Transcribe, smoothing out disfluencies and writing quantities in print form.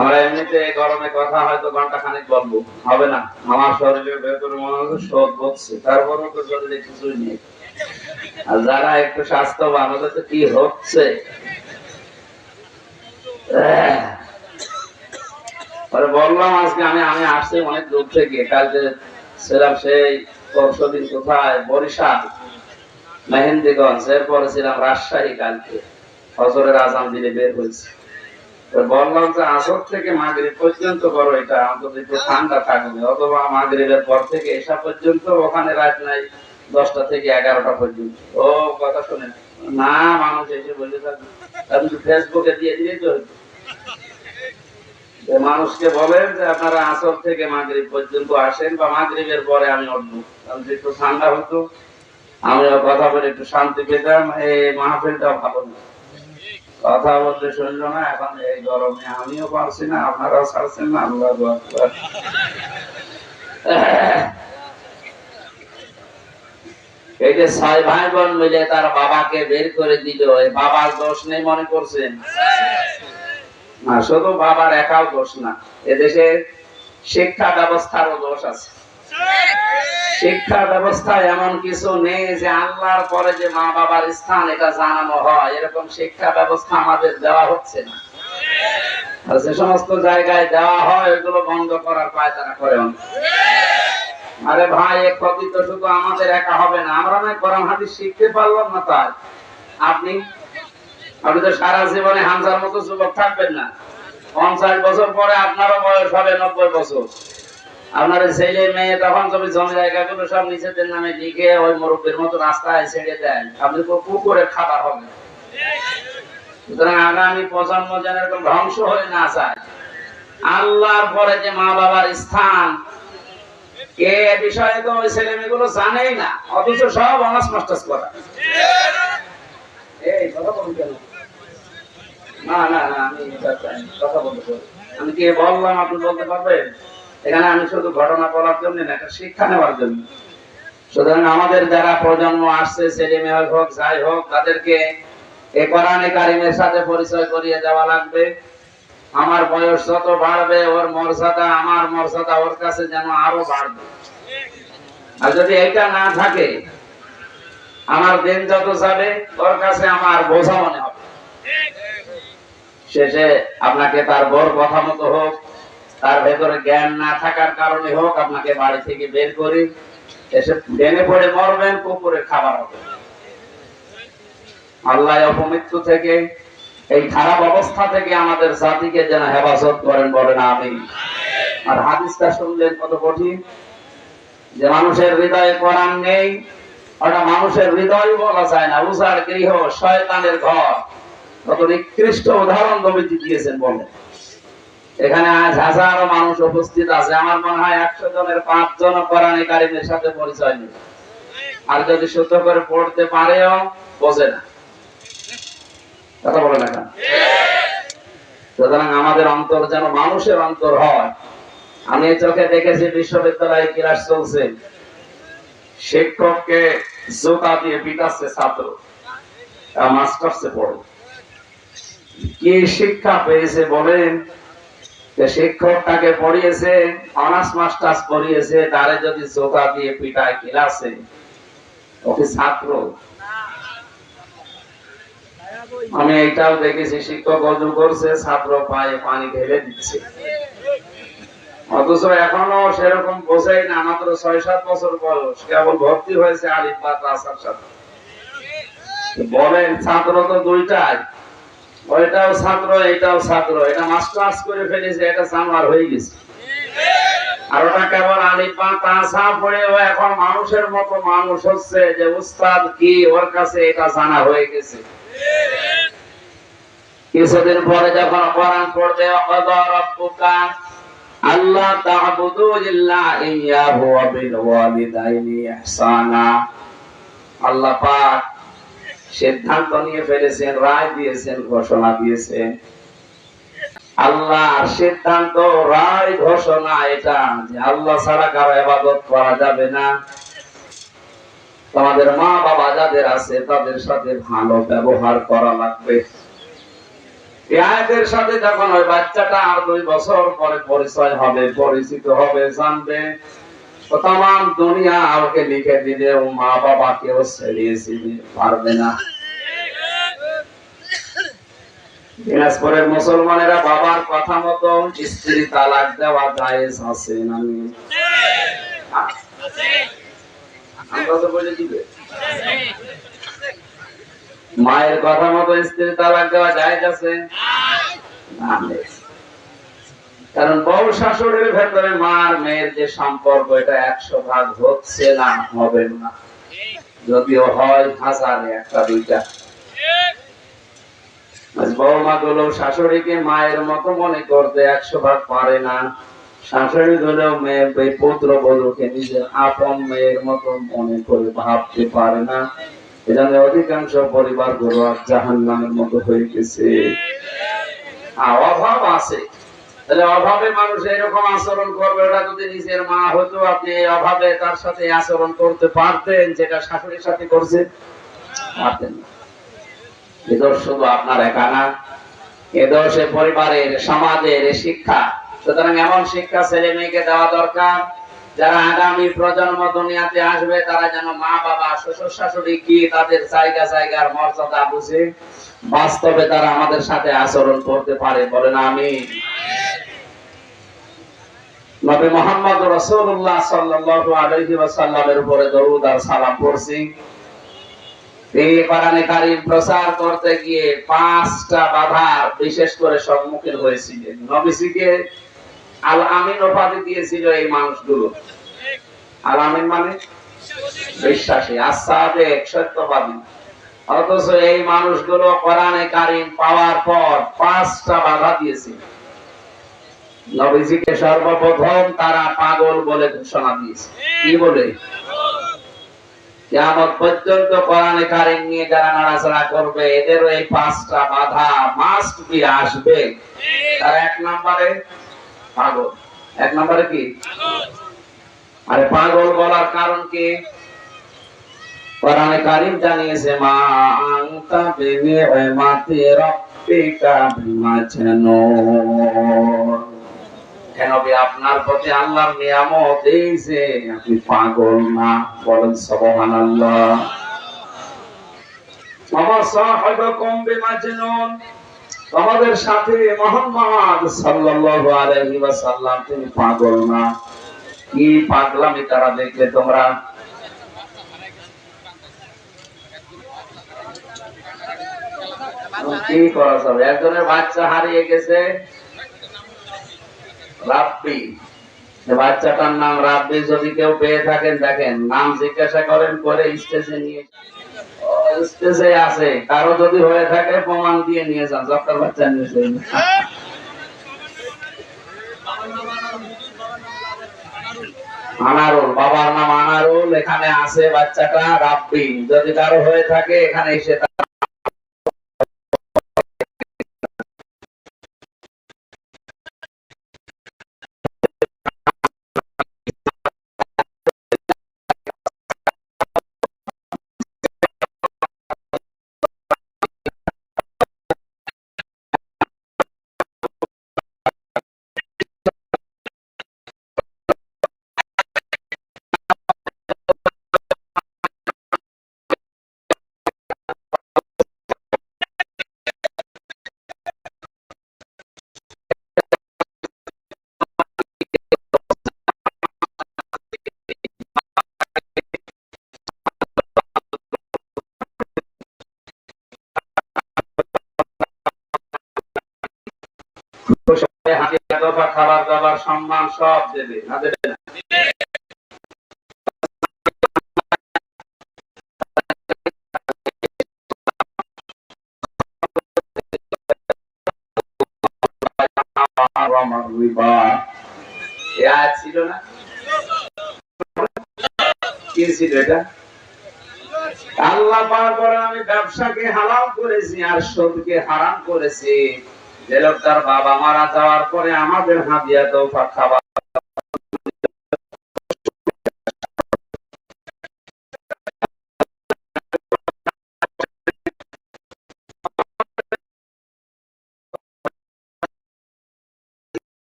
আমরা এমনিতে গরমে কথা হয়তো ঘন্টা খানিক বলবো, হবে না। আমার শরীরের ভেতরে মনে হচ্ছে শোধ বসছে, তারপরেও তো শরীরে কিছুই নেই। আর যারা একটু স্বাস্থ্যবান ওদের তো কি হচ্ছে। বললাম আজকে আমি আমি আসছি অনেক দূর থেকে, কালকে ছিলাম সেই পরশুদিন কোথায় বরিশাল মেহেন্দিগঞ্জ, এরপরে ছিলাম রাজশাহী, কালকে ফজরের আজান দিলে বের হয়েছে। বললাম যে আসর থেকে মাগরিব পর্যন্ত করো, এটা অন্তত একটু ঠান্ডা থাকবে, অথবা মাগরিবের পর থেকে এসা পর্যন্ত ওখানে রাত নাই 10টা থেকে 11টা পর্যন্ত। ও কথা শুনে না, মানুষ এসে বলে থাকবে, আপনি ফেসবুকে দিয়ে দিলেই তো হইতো। মানুষকে বলেন যে আপনারা আসর থেকে মাগরিব পর্যন্ত আসেন, বা মাগরিবের পরে আমি উঠবো, কারণ একটু ঠান্ডা হতো, আমিও কথা বলে একটু শান্তি পেতাম। এই মাহফিলটা ভালো না, কথা বলতে শুনলো না। এখন এই গরমে আমিও পারছি না, আপনারাও ছাড়ছেন না। আল্লাহু আকবার। এই যে 6 ভাই বোন মিলে তার বাবাকে বের করে দিল, এই বাবার দোষ নেই মনে করছেন? না, শুধু বাবার একাও দোষ না, এদেশে শিক্ষা ব্যবস্থারও দোষ আছে। শিক্ষা ব্যবস্থায় এমন কিছু নেই যে আল্লাহর পরে যে মা বাবার স্থান এটা জানানো হয়, এরকম শিক্ষা ব্যবস্থা আমাদের দেওয়া হচ্ছে না। আর যে সমস্ত জায়গায় দেওয়া হয় ওইগুলো বন্ধ করার পায়তারা করে। আরে ভাই, এক ক্ষতি তো শুধু আমাদের একা হবে না। আমরা না কোরআন হাদিস শিখতে পারলাম না, তাই আপনি আপনি তো সারা জীবনে হামজার মতো যুবক থাকবেন না। 50 বছর পরে আপনারও বয়স হবে 90 বছর। আপনার ছেলে মেয়ে তখন তুমি জমি জায়গাগুলো সব নিজেদের নামে লিখে ওই মুরব্বীর মতো রাস্তায় ছেড়ে দেন, আপনি তো পুকুরে খাবার হবে। সুতরাং আগামী প্রজন্ম যেন এরকম ধ্বংস হয়ে না যায়। আল্লাহর পরে যে মা বাবার স্থান, এ বিষয়ে তো ওই ছেলে মেয়েগুলো জানেই না, অথচ সব অনার্স মাস্টার্স করা। এই কথা বলুন কেন? না না না, আমি কথা বলতে পারি। আমি কি বললাম আপনি বলতে পারবেন? এখানে আমি শুধু ঘটনা বলার জন্য না, একটা শিক্ষা নেওয়ার জন্য। সুতরাং আমাদের যারা প্রজন্ম আসছে, ছেলে মেয়ে হোক যাই হোক, তাদেরকে এই কোরআনে কারিমের সাথে পরিচয় করিয়ে দেওয়া লাগবে। আমার বয়স যত বাড়বে, ওর মর্যাদা আমার মর্যাদা ওর কাছে যেন আরো বাড়বে। আর যদি এটা না থাকে, আমার দিন যত যাবে ওর কাছে আমার বোঝা মনে হবে। শেষে আপনাকে তার বড় কথা মতো হোক, তার ভেতরে জ্ঞান না থাকার কারণে হোক, আপনাকে বাড়ি থেকে বের করি, এসে ডেনে পড়ে মরবেন, পুকুরে খাবার হবে। আল্লাহ অপমৃত্যু থেকে, এই খারাপ অবস্থা থেকে আমাদের জাতিকে যেন হেফাজত করেন, বলেন আমিন। আর হাদিসটা শুনলেন কত কঠিন, যে মানুষের হৃদয়ে কোরআন নেই, ওটা মানুষের হৃদয় বলা যায় না, উজাড় গৃহ, শয়তানের ঘর। কত নিকৃষ্ট উদাহরণ নবীজি দিয়েছেন বলেন। এখানে আজ হাজারো মানুষ উপস্থিত আছে, আমার মনে হয় 100 জনের 5 জন কোরআনে কারিমের সাথে পরিচয় নেই। আর যদি শুদ্ধ করে পড়তে পারেও বোঝে না। কথা বলে না কেন? সুতরাং আমাদের অন্তর যেন মানুষের অন্তর হয়। আমি চোখে দেখেছি বিশ্ববিদ্যালয়ে ক্লাস চলছে, শিক্ষককে জুতা দিয়ে পিটাচ্ছে ছাত্র, মাস্টার্সে পড়ে। কি শিক্ষা পেয়েছে বলেন? শিক্ষক তাকে পড়িয়েছে, অনার্স মাস্টার্স পড়িয়েছে, তারে যদি জুতা দিয়ে পিটায় ক্লাসে, ওকে ছাত্র। আমি এইটাও দেখেছি, শিক্ষক অজু করছে, ছাত্র পায়ে পানি ঢেলে দিচ্ছে। অথচ এখনো সেরকম বোঝাই না, মাত্র 6-7 বছর বয়স, কেবল ভর্তি হয়েছে আলিফ বা তাসার সাথে। বলেন, ছাত্র তো দুইটাই, ওইটাও ছাত্র এটাও ছাত্র। এটা মাস্টার্স করে ফেলেছে, এটা জানোয়ার হয়ে গেছে। আর ওটা কেবল আলিফ বা তাসা পড়েও এখন মানুষের মতো মানুষ হচ্ছে, যে উস্তাদ কি ওর কাছে এটা জানা হয়ে গেছে। কিছুদিন পরে যখন কোরআন পড়বে, ওয়াকাদা রাব্বুকা আল্লাহ তা'বুদু ইল্লা ইয়াহু ওয়া বিল ওয়ালিদাইনি ইহসানা, আল্লাহ পাক সিদ্ধান্ত নিয়ে ফেলেছেন, রায় দিয়েছেন, ঘোষণা দিয়েছেন। আল্লাহর সিদ্ধান্ত, রায়, ঘোষণা এটা যে আল্লাহ ছাড়া কারো ইবাদত করা যাবে না। তোমাদের মা বাবা যাদের আছে তাদের সাথে ভালো ব্যবহার করা লাগবে। এই আয়াতের সাথে যখন ওই বাচ্চাটা আর 2 বছর পরে পরিচয় হবে, পরিচিত হবে, জানবে, তাম দুনিয়া ওকে লিখে দিলে ও মা বাবাকেও ছেড়িয়ে পারবে না। দিনাজপুরের মুসলমানেরা বাবার কথা মতো স্ত্রী তালাক দেওয়া জায়েজ আছে না? আমরা তো বলে দিবে মায়ের কথা মতো স্ত্রী তালাক দেওয়া জায়েজ আছে না? কারণ বউ শাশুড়ির ভেতরে মার মেয়ের যে সম্পর্ক, এটা 100 ভাগ হচ্ছে না, হবে না। যদিও হয় হাজারে 1-2টা। বৌমা গুলো শাশুড়িকে মায়ের মতো মনে করতে 100 ভাগ পারে না। শাশুড়ি গুলো মেয়ে পুত্র বধূকে নিজের আপন মেয়ের মতো মনে করে ভাবতে পারে না। এজন্য অধিকাংশ পরিবার গুলো জাহান্নামের মতো হয়ে গেছে। অভাব আছে, তাহলে অভাবে মানুষ এরকম আচরণ করবে। ওটা যদি নিজের মা হতো, আপনি এই অভাবে তার সাথে আচরণ করতে পারতেন যেটা শাশুড়ির সাথে করছে? পারতেন না। এ দোষ শুধু আপনার একা না, এ দোষ পরিবারের, সমাজের শিক্ষা। সুতরাং এমন শিক্ষা ছেলে মেয়েকে দেওয়া দরকার, যারা আগামী প্রজন্ম দুনিয়াতে আসবে তারা যেন মা বাবা শ্বশুর শাশুড়ি কি তাদের জায়গা জায়গার মর্যাদা বুঝে বাস্তবে তারা আমাদের সাথে আচরণ করতে পারে। বলেন আমিন। নবী মুহাম্মদ রাসূলুল্লাহ সাল্লাল্লাহু আলাইহি ওয়াসাল্লামের উপরে দরুদ আর সালাম পড়ছি। এই কোরআনে কারীম প্রচার করতে গিয়ে 5টা বাধার বিশেষ করে সম্মুখীন হয়েছিলেন। নবীজিকে আল আমিন উপাধি দিয়েছিল এই মানুষগুলো। আল আমিন মানে বিশ্বাসী, আস-সাদিক, সত্যবাদী। অথচ এই মানুষগুলো কোরআনে কারীম পাওয়ার পর 5টা বাধা দিয়েছিল। নবীজিকে সর্বপ্রথম তারা পাগল বলে ঘোষণা দিয়েছে। কি বলে? কিয়ামত পর্যন্ত কোরআনে কারীম নিয়ে যারা নাড়াচাড়া করবে এদেরও এই 5টা বাধা মাস্ট বি আসবে। তার 1 নম্বরে পাগল। 1 নম্বরে কি? আরে পাগল বলার কারণ কি? কোরআনে কারীম জানিয়েছে মা আনতা বিনিআমাতি রাব্বিকা বিমাজনুন। নবী আপনার প্রতি আল্লাহর নিয়ামত এই যে আপনি পাগল না। বলেন সুবহানাল্লাহ। ওয়া সাহিবাকুম বিমাজনুন, আমাদের সাথে মুহাম্মদ সাল্লাল্লাহু আলাইহি ওয়াসাল্লাম তিনি পাগল না। কি পাগলামি তারা দেখলে তোমরা? কি করা যাবে? একজনের বাচ্চা হারিয়ে গেছে, রাব্বি, বাচ্চাটার নাম রাব্বি। যদি কেউ পেয়ে থাকেন দেখেন, নাম জিজ্ঞাসা করেন, করে স্টেজে নিয়ে, স্টেজে আছে, কারো যদি হয়ে থাকে প্রমাণ দিয়ে নিয়ে যান আপনার বাচ্চা নিয়েছে। আনারুল, বাবার নাম আনারুল, এখানে আছে বাচ্চাটা রাব্বি। যদি কারো হয়ে থাকে এখানে এসে খাবার দাবার সম্মান সব দেবে না? দেবে না? ছিল না? কি ছিল এটা? আল্লাহ পাক বলেন আমি ব্যবসাকে হালাল করেছি আর সুদকে হারাম করেছি। যে লোক তার বাবা মারা যাওয়ার পরে আমাদের হাদিয়া তওফা খাবার